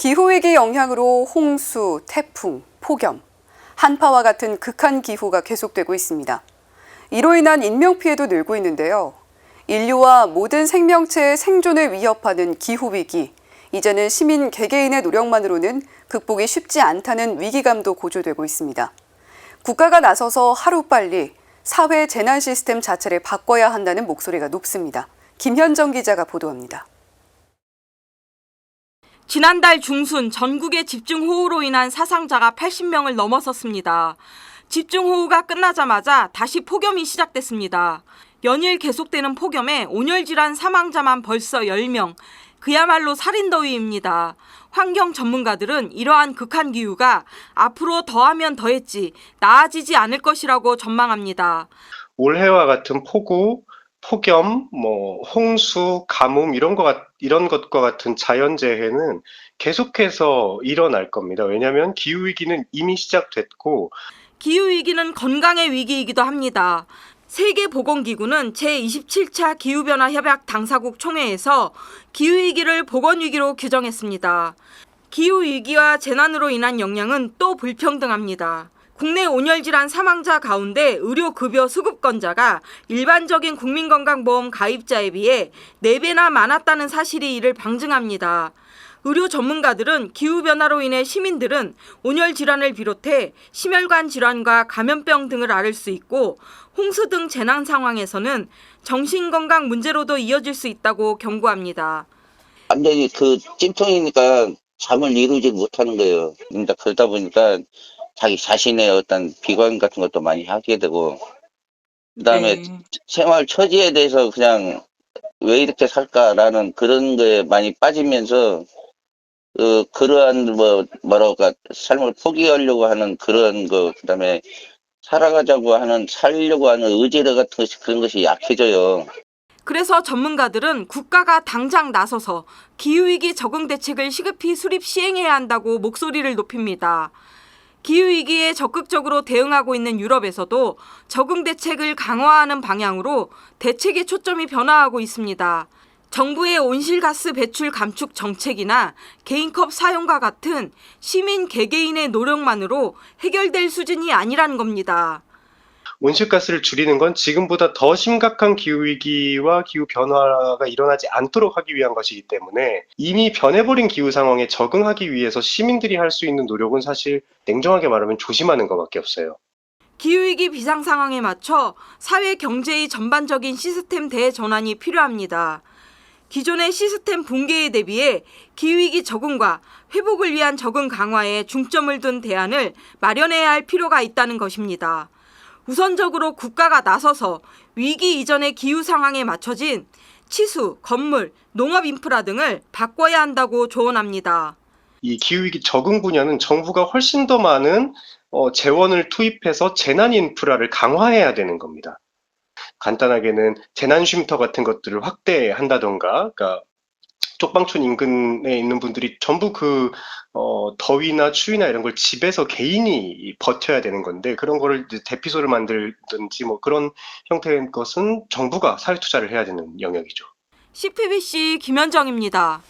기후위기 영향으로 홍수, 태풍, 폭염, 한파와 같은 극한 기후가 계속되고 있습니다. 이로 인한 인명피해도 늘고 있는데요. 인류와 모든 생명체의 생존을 위협하는 기후위기, 이제는 시민 개개인의 노력만으로는 극복이 쉽지 않다는 위기감도 고조되고 있습니다. 국가가 나서서 하루빨리 사회 재난 시스템 자체를 바꿔야 한다는 목소리가 높습니다. 김현정 기자가 보도합니다. 지난달 중순 전국의 집중호우로 인한 사상자가 80명을 넘어섰습니다. 집중호우가 끝나자마자 다시 폭염이 시작됐습니다. 연일 계속되는 폭염에 온열질환 사망자만 벌써 10명. 그야말로 살인더위입니다. 환경 전문가들은 이러한 극한 기후가 앞으로 더하면 더했지 나아지지 않을 것이라고 전망합니다. 올해와 같은 폭우, 폭염, 홍수, 가뭄 이런 것과 같은 자연재해는 계속해서 일어날 겁니다. 왜냐하면 기후위기는 이미 시작됐고 기후위기는 건강의 위기이기도 합니다. 세계보건기구는 제27차 기후변화 협약 당사국 총회에서 기후위기를 보건위기로 규정했습니다. 기후위기와 재난으로 인한 영향은 또 불평등합니다. 국내 온열질환 사망자 가운데 의료급여 수급권자가 일반적인 국민건강보험 가입자에 비해 4배나 많았다는 사실이 이를 방증합니다. 의료 전문가들은 기후변화로 인해 시민들은 온열질환을 비롯해 심혈관 질환과 감염병 등을 앓을 수 있고 홍수 등 재난 상황에서는 정신건강 문제로도 이어질 수 있다고 경고합니다. 완전히 찜통이니까 잠을 이루지 못하는 거예요. 그러다 보니까 자기 자신의 어떤 비관 같은 것도 많이 하게 되고, 그다음에 생활 처지에 대해서 그냥 왜 이렇게 살까라는 그런 거에 많이 빠지면서 그러한 삶을 포기하려고 하는 그런 거, 그다음에 살려고 하는 의지 같은 그런 것이 약해져요. 그래서 전문가들은 국가가 당장 나서서 기후위기 적응 대책을 시급히 수립 시행해야 한다고 목소리를 높입니다. 기후위기에 적극적으로 대응하고 있는 유럽에서도 적응 대책을 강화하는 방향으로 대책의 초점이 변화하고 있습니다. 정부의 온실가스 배출 감축 정책이나 개인컵 사용과 같은 시민 개개인의 노력만으로 해결될 수준이 아니라는 겁니다. 온실가스를 줄이는 건 지금보다 더 심각한 기후위기와 기후변화가 일어나지 않도록 하기 위한 것이기 때문에 이미 변해버린 기후 상황에 적응하기 위해서 시민들이 할 수 있는 노력은 사실 냉정하게 말하면 조심하는 것밖에 없어요. 기후위기 비상 상황에 맞춰 사회 경제의 전반적인 시스템 대전환이 필요합니다. 기존의 시스템 붕괴에 대비해 기후위기 적응과 회복을 위한 적응 강화에 중점을 둔 대안을 마련해야 할 필요가 있다는 것입니다. 우선적으로 국가가 나서서 위기 이전의 기후 상황에 맞춰진 치수, 건물, 농업 인프라 등을 바꿔야 한다고 조언합니다. 이 기후위기 적응 분야는 정부가 훨씬 더 많은 재원을 투입해서 재난 인프라를 강화해야 되는 겁니다. 간단하게는 재난 쉼터 같은 것들을 확대한다던가, 그러니까 쪽방촌 인근에 있는 분들이 전부 더위나 추위나 이런 걸 집에서 개인이 버텨야 되는 건데, 그런 거를 이제 대피소를 만들든지 그런 형태의 것은 정부가 사회 투자를 해야 되는 영역이죠. CPBC 김현정입니다.